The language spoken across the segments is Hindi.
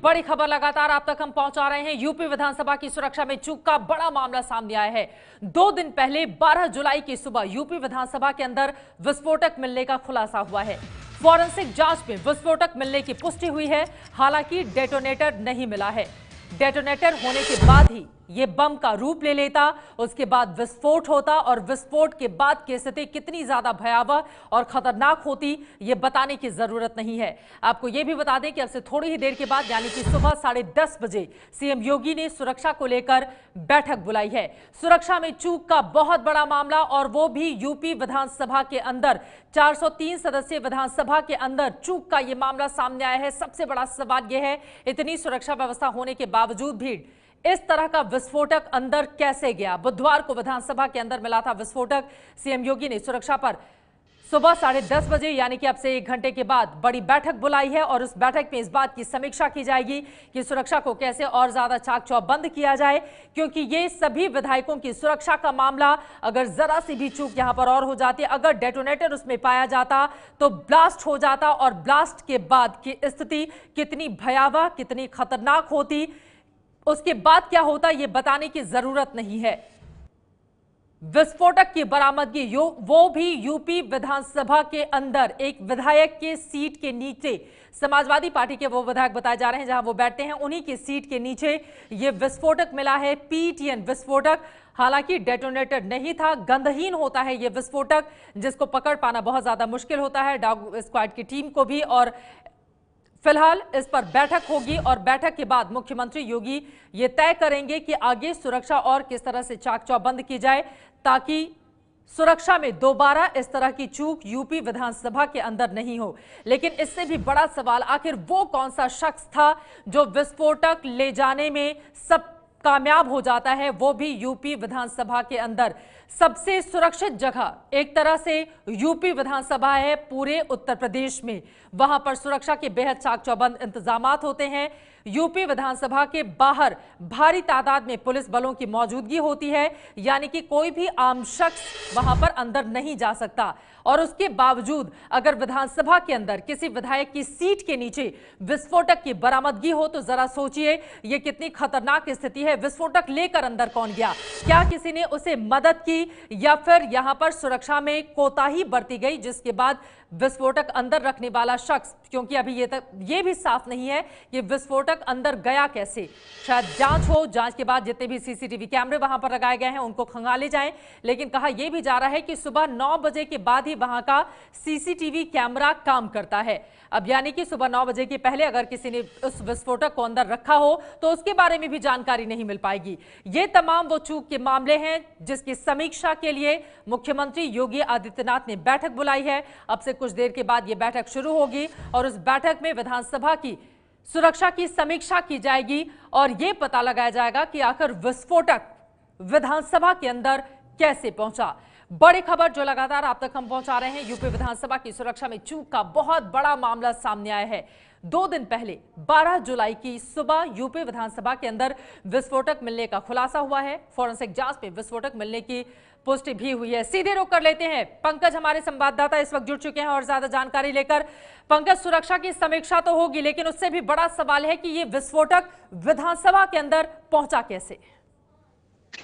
बड़ी खबर लगातार आप तक हम पहुंचा रहे हैं। यूपी विधानसभा की सुरक्षा में चूक का बड़ा मामला सामने आया है। 2 दिन पहले 12 जुलाई की सुबह यूपी विधानसभा के अंदर विस्फोटक मिलने का खुलासा हुआ है। फॉरेंसिक जांच में विस्फोटक मिलने की पुष्टि हुई है। हालांकि डेटोनेटर नहीं मिला है। डेटोनेटर होने के बाद ही ये बम का रूप ले लेता, उसके बाद विस्फोट होता और विस्फोट के बाद की स्थिति कितनी ज्यादा भयावह और खतरनाक होती ये बताने की जरूरत नहीं है। आपको ये भी बता दें कि अब से थोड़ी ही देर के बाद यानी कि सुबह 10:30 बजे सीएम योगी ने सुरक्षा को लेकर बैठक बुलाई है। सुरक्षा में चूक का बहुत बड़ा मामला, और वो भी यूपी विधानसभा के अंदर 403 सदस्यीय विधानसभा के अंदर चूक का ये मामला सामने आया है। सबसे बड़ा सवाल यह है, इतनी सुरक्षा व्यवस्था होने के बावजूद भी इस तरह का विस्फोटक अंदर कैसे गया। बुधवार को विधानसभा के अंदर मिला था विस्फोटक। सीएम योगी ने सुरक्षा पर सुबह 10:30 बजे यानी कि अब से 1 घंटे के बाद बड़ी बैठक बुलाई है, और उस बैठक में इस बात की समीक्षा की जाएगी कि सुरक्षा को कैसे और ज्यादा चाक चौबंद किया जाए, क्योंकि ये सभी विधायकों की सुरक्षा का मामला अगर जरा सी भी चूक यहां पर और हो जाती, अगर डेटोनेटर उसमें पाया जाता तो ब्लास्ट हो जाता, और ब्लास्ट के बाद की स्थिति कितनी भयावह कितनी खतरनाक होती, उसके बाद क्या होता ये बताने की जरूरत नहीं है। विस्फोटक की बरामदगी वो भी यूपी विधानसभा के अंदर एक विधायक के सीट के नीचे, समाजवादी पार्टी के वो विधायक बताए जा रहे हैं जहां वो बैठते हैं, उन्हीं की सीट के नीचे ये विस्फोटक मिला है, PTN विस्फोटक। हालांकि डेटोनेटर नहीं था, गंधहीन होता है ये विस्फोटक, जिसको पकड़ पाना बहुत ज्यादा मुश्किल होता है डॉग स्क्वाड की टीम को भी। और फिलहाल इस पर बैठक होगी, और बैठक के बाद मुख्यमंत्री योगी ये तय करेंगे कि आगे सुरक्षा और किस तरह से चाक चौबंद की जाए, ताकि सुरक्षा में दोबारा इस तरह की चूक यूपी विधानसभा के अंदर नहीं हो। लेकिन इससे भी बड़ा सवाल, आखिर वो कौन सा शख्स था जो विस्फोटक ले जाने में सब कामयाब हो जाता है, वो भी यूपी विधानसभा के अंदर। सबसे सुरक्षित जगह एक तरह से यूपी विधानसभा है पूरे उत्तर प्रदेश में। वहां पर सुरक्षा के बेहद चाक चौबंद इंतजामात होते हैं। यूपी विधानसभा के बाहर भारी तादाद में पुलिस बलों की मौजूदगी होती है, यानी कि कोई भी आम शख्स वहां पर अंदर नहीं जा सकता। और उसके बावजूद अगर विधानसभा के अंदर किसी विधायक की सीट के नीचे विस्फोटक की बरामदगी हो, तो जरा सोचिए ये कितनी खतरनाक स्थिति है। विस्फोटक लेकर अंदर कौन गया? क्या किसी ने उसे मदद की, या फिर यहां पर सुरक्षा में कोताही बरती गई, जिसके बाद विस्फोटक अंदर रखने वाला शख्स, क्योंकि अभी ये भी साफ नहीं है कि विस्फोटक अंदर गया कैसे। शायद जांच हो, जांच के बाद जितने भी सीसीटीवी कैमरे वहां पर लगाए गए हैं उनको खंगाले जाएं। लेकिन कहा यह भी जा रहा है कि सुबह 9 बजे के बाद ही वहां का सीसीटीवी कैमरा काम करता है। अब यानी कि सुबह 9 बजे के पहले अगर किसी ने उस विस्फोटक को अंदर रखा हो तो उसके बारे में भी जानकारी नहीं मिल पाएगी। ये तमाम वो चूक के मामले हैं जिसकी समीक्षा के लिए मुख्यमंत्री योगी आदित्यनाथ ने बैठक बुलाई है। अब से कुछ देर के बाद ये बैठक शुरू होगी, और उस बैठक में विधानसभा की सुरक्षा की समीक्षा की जाएगी, और यह पता लगाया जाएगा कि आखिर विस्फोटक विधानसभा के अंदर कैसे पहुंचा। बड़ी खबर जो लगातार आप तक हम पहुंचा रहे हैं, यूपी विधानसभा की सुरक्षा में चूक का बहुत बड़ा मामला सामने आया है। 2 दिन पहले 12 जुलाई की सुबह यूपी विधानसभा के अंदर विस्फोटक मिलने का खुलासा हुआ है। फॉरेंसिक जांच में विस्फोटक मिलने की पुष्टि भी हुई है। सीधे रुख कर लेते हैं, पंकज हमारे संवाददाता इस वक्त जुड़ चुके हैं और ज्यादा जानकारी लेकर। पंकज, सुरक्षा की समीक्षा तो होगी, लेकिन उससे भी बड़ा सवाल है कि ये विस्फोटक विधानसभा के अंदर पहुंचा कैसे?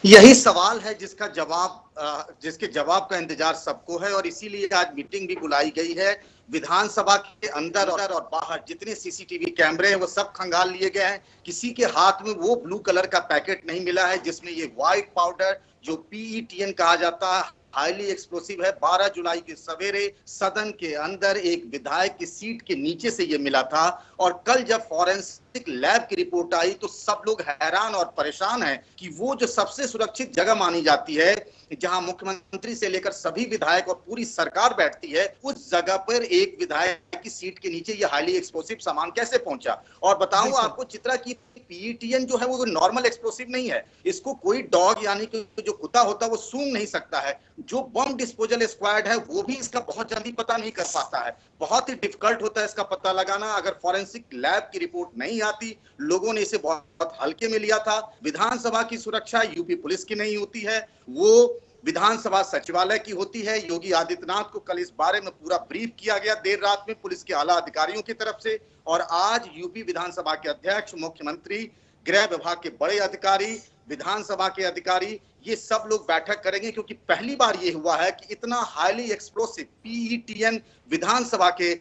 यही सवाल है जिसके जवाब का इंतजार सबको है, और इसीलिए आज मीटिंग भी बुलाई गई है। विधानसभा के अंदर और बाहर जितने सीसीटीवी कैमरे हैं वो सब खंगाल लिए गए हैं। किसी के हाथ में वो ब्लू कलर का पैकेट नहीं मिला है जिसमें ये व्हाइट पाउडर जो PETN कहा जाता है, हाईली एक्सप्लोसिव है। 12 जुलाई के सवेरे सदन के अंदर एक विधायक की सीट के नीचे से ये मिला था, और कल जब फॉरेंसिक लैब की रिपोर्ट आई तो सब लोग हैरान और परेशान हैं कि वो जो सबसे सुरक्षित जगह मानी जाती है, जहां मुख्यमंत्री से लेकर सभी विधायक और पूरी सरकार बैठती है, उस जगह पर एक विधायक की सीट के नीचे ये हाईली एक्सप्लोसिव सामान कैसे पहुंचा। और बताऊं आपको चित्रा की PETN जो है वो नॉर्मल एक्सप्लोसिव नहीं है। इसको कोई डॉग यानी कि जो कुत्ता होता है वो सूंघ नहीं सकता है। जो बम डिस्पोजल स्क्वाड है वो भी इसका बहुत जल्दी पता नहीं कर पाता है। बहुत ही डिफिकल्ट होता है इसका पता लगाना। अगर फॉरेंसिक लैब की रिपोर्ट नहीं आती, लोगों ने इसे बहुत हल्के में लिया था। विधानसभा की सुरक्षा यूपी पुलिस की नहीं होती है, वो विधानसभा सचिवालय की होती है। योगी आदित्यनाथ को कल इस बारे में पूरा ब्रीफ किया गया देर रात में पुलिस के आला अधिकारियों की तरफ से, और आज यूपी विधानसभा के अध्यक्ष, मुख्यमंत्री, गृह विभाग के बड़े अधिकारी, विधानसभा के अधिकारी, ये सब लोग बैठक करेंगे, क्योंकि पहली बार ये हुआ है कि इतना हाईली एक्सप्लोसिव PETN विधानसभा के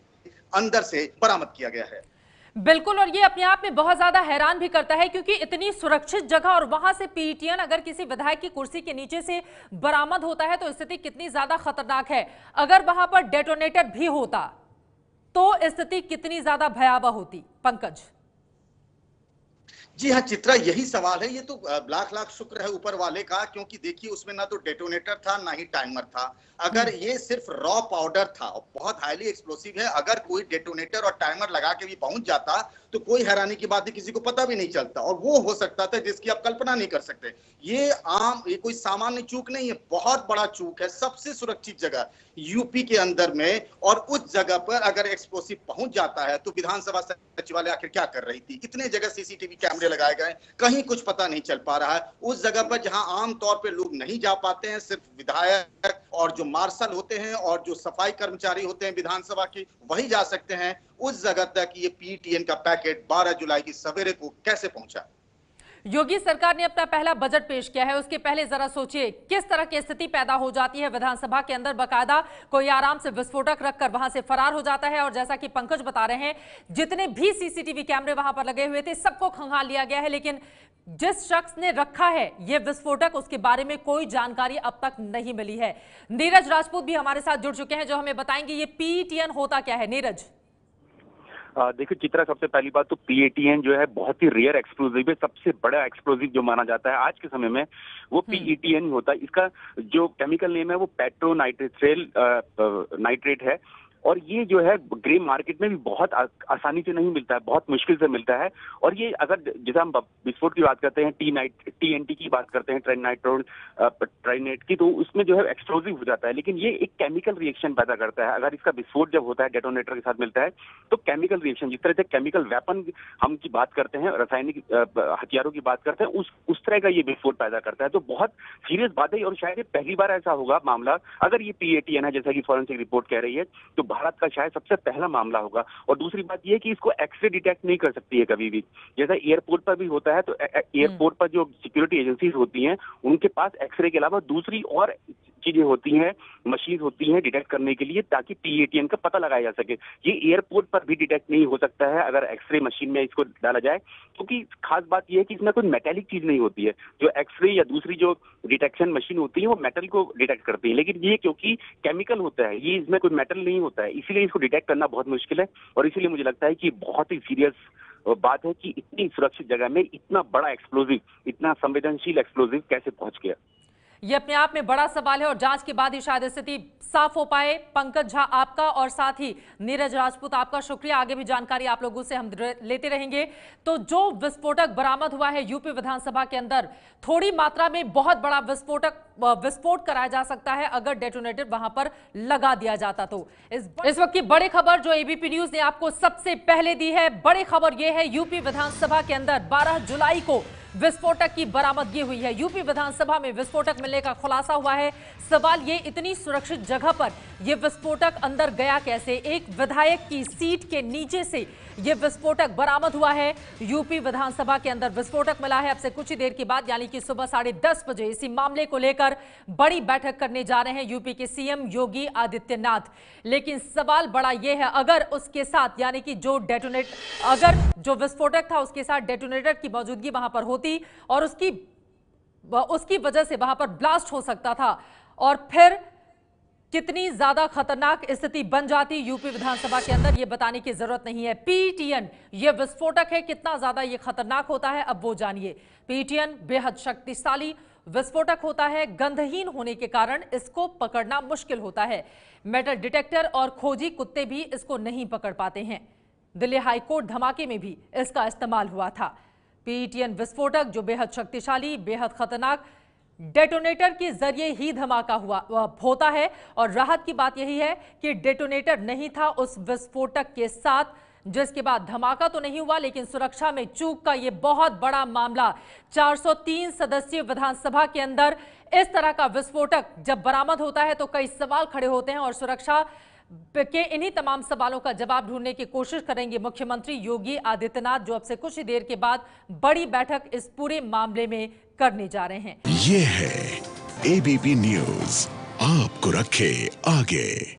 अंदर से बरामद किया गया है। बिल्कुल, और ये अपने आप में बहुत ज्यादा हैरान भी करता है, क्योंकि इतनी सुरक्षित जगह और वहां से PETN अगर किसी विधायक की कुर्सी के नीचे से बरामद होता है तो स्थिति कितनी ज्यादा खतरनाक है। अगर वहां पर डेटोनेटर भी होता तो स्थिति कितनी ज्यादा भयावह होती। पंकज जी हाँ चित्रा, यही सवाल है। ये तो लाख लाख शुक्र है ऊपर वाले का, क्योंकि देखिए उसमें ना तो डेटोनेटर था ना ही टाइमर था। अगर ये सिर्फ रॉ पाउडर था और बहुत हाईली एक्सप्लोसिव है, अगर कोई डेटोनेटर और टाइमर लगा के भी पहुंच जाता तो कोई हैरानी की बात है, किसी को पता भी नहीं चलता, और वो हो सकता था जिसकी आप कल्पना नहीं कर सकते। ये कोई सामान्य चूक नहीं है, बहुत बड़ा चूक है। सबसे सुरक्षित जगह यूपी के अंदर में, और उस जगह पर अगर एक्सप्लोसिव पहुंच जाता है तो विधानसभा सचिवालय आखिर क्या कर रही थी। इतने जगह CCTV कैमरे लगाए गए, कहीं कुछ पता नहीं चल पा रहा है। उस जगह पर जहां आमतौर पर लोग नहीं जा पाते हैं, सिर्फ विधायक और जो मार्शल होते हैं और जो सफाई कर्मचारी होते हैं विधानसभा की, वही जा सकते हैं। उस जगह तक ये PETN का पैकेट 12 जुलाई की सवेरे को कैसे पहुंचा। योगी सरकार ने अपना पहला बजट पेश किया है, उसके पहले जरा सोचिए किस तरह की स्थिति पैदा हो जाती है विधानसभा के अंदर। बकायदा कोई आराम से विस्फोटक रखकर वहां से फरार हो जाता है, और जैसा कि पंकज बता रहे हैं, जितने भी CCTV कैमरे वहां पर लगे हुए थे सबको खंगाल लिया गया है, लेकिन जिस शख्स ने रखा है ये विस्फोटक उसके बारे में कोई जानकारी अब तक नहीं मिली है। नीरज राजपूत भी हमारे साथ जुड़ चुके हैं जो हमें बताएंगे ये PETN होता क्या है। नीरज देखिए चित्रा, सबसे पहली बात तो PETN जो है बहुत ही रेयर एक्सप्लोजिव है, सबसे बड़ा एक्सप्लोजिव जो माना जाता है आज के समय में वो PETN होता है। इसका जो केमिकल नेम है वो पेट्रोनाइट्रेट नाइट्रेट है, और ये जो है ग्रे मार्केट में भी बहुत आसानी से नहीं मिलता है, बहुत मुश्किल से मिलता है। और ये अगर जैसे हम विस्फोट की बात करते हैं, TNT की बात करते हैं, ट्राइनेट की, तो उसमें जो है एक्सप्लोजिव हो जाता है, लेकिन ये एक केमिकल रिएक्शन पैदा करता है। अगर इसका विस्फोट जब होता है डेटोनेटर के साथ मिलता है तो केमिकल रिएक्शन, जिस तरह से केमिकल वेपन हम की बात करते हैं, रासायनिक हथियारों की बात करते हैं, उस तरह का ये विस्फोट पैदा करता है। तो बहुत सीरियस बात है, और शायद पहली बार ऐसा होगा मामला, अगर ये PETN है जैसा कि फॉरेंसिक रिपोर्ट कह रही है, तो भारत का शायद सबसे पहला मामला होगा। और दूसरी बात यह कि इसको एक्सरे डिटेक्ट नहीं कर सकती है कभी भी, जैसा एयरपोर्ट पर भी होता है। तो एयरपोर्ट पर जो सिक्योरिटी एजेंसीज होती हैं उनके पास एक्सरे के अलावा दूसरी और चीजें होती हैं, मशीन होती हैं डिटेक्ट करने के लिए, ताकि PETN का पता लगाया जा सके। ये एयरपोर्ट पर भी डिटेक्ट नहीं हो सकता है अगर एक्सरे मशीन में इसको डाला जाए, क्योंकि खास बात यह है कि इसमें कोई मेटेलिक चीज नहीं होती है। जो एक्सरे या दूसरी जो डिटेक्शन मशीन होती है वो मेटल को डिटेक्ट करती है, लेकिन ये क्योंकि केमिकल होता है, ये इसमें कोई मेटल नहीं होता है, इसीलिए इसको डिटेक्ट करना बहुत मुश्किल है। और इसीलिए मुझे लगता है कि बहुत ही सीरियस बात है कि इतनी सुरक्षित जगह में इतना बड़ा एक्सप्लोजिव, इतना संवेदनशील एक्सप्लोजिव कैसे पहुंच गया। ये अपने आप में बड़ा सवाल है, और जांच के बाद ही शायद स्थिति साफ हो पाए। पंकज झा आपका और साथ ही नीरज राजपूत आपका शुक्रिया। आगे भी जानकारी आप लोगों से हम लेते रहेंगे। तो जो विस्फोटक बरामद हुआ है यूपी विधानसभा के अंदर, थोड़ी मात्रा में बहुत बड़ा विस्फोट कराया जा सकता है अगर डेटोनेटर वहां पर लगा दिया जाता तो। इस वक्त की बड़ी खबर जो ABP न्यूज ने आपको सबसे पहले दी है, बड़ी खबर यह है यूपी विधानसभा के अंदर 12 जुलाई को विस्फोटक की बरामदगी हुई है। यूपी विधानसभा में विस्फोटक मिलने का खुलासा हुआ है। सवाल ये, इतनी सुरक्षित जगह पर यह विस्फोटक अंदर गया कैसे? एक विधायक की सीट के नीचे से यह विस्फोटक बरामद हुआ है। यूपी विधानसभा के अंदर विस्फोटक मिला है। अब से कुछ ही देर के बाद यानी कि सुबह 10:30 बजे इसी मामले को लेकर बड़ी बैठक करने जा रहे हैं यूपी के CM योगी आदित्यनाथ। लेकिन सवाल बड़ा यह है, अगर उसके साथ यानी कि अगर जो विस्फोटक था उसके साथ डेटोनेटर की मौजूदगी वहां पर होती और उसकी वजह से वहां पर ब्लास्ट हो सकता था, और फिर कितनी ज्यादा खतरनाक स्थिति बन जाती यूपी विधानसभा के अंदर, यह बताने की जरूरत नहीं है। PETN यह विस्फोटक है, कितना ज्यादा यह खतरनाक होता है अब वो जानिए। PETN बेहद शक्तिशाली विस्फोटक होता है, गंधहीन होने के कारण इसको पकड़ना मुश्किल होता है। मेटल डिटेक्टर और खोजी कुत्ते भी इसको नहीं पकड़ पाते हैं। दिल्ली हाईकोर्ट धमाके में भी इसका इस्तेमाल हुआ था। PETN विस्फोटक जो बेहद शक्तिशाली, बेहद खतरनाक, डेटोनेटर के जरिए ही धमाका होता है। और राहत की बात यही है कि डेटोनेटर नहीं था उस विस्फोटक के साथ, जिसके बाद धमाका तो नहीं हुआ, लेकिन सुरक्षा में चूक का यह बहुत बड़ा मामला। 403 सदस्यीय विधानसभा के अंदर इस तरह का विस्फोटक जब बरामद होता है तो कई सवाल खड़े होते हैं और सुरक्षा के इन्हीं तमाम सवालों का जवाब ढूंढने की कोशिश करेंगे मुख्यमंत्री योगी आदित्यनाथ, जो अब से कुछ ही देर के बाद बड़ी बैठक इस पूरे मामले में करने जा रहे हैं। ये है एबीपी न्यूज़, आपको रखे आगे।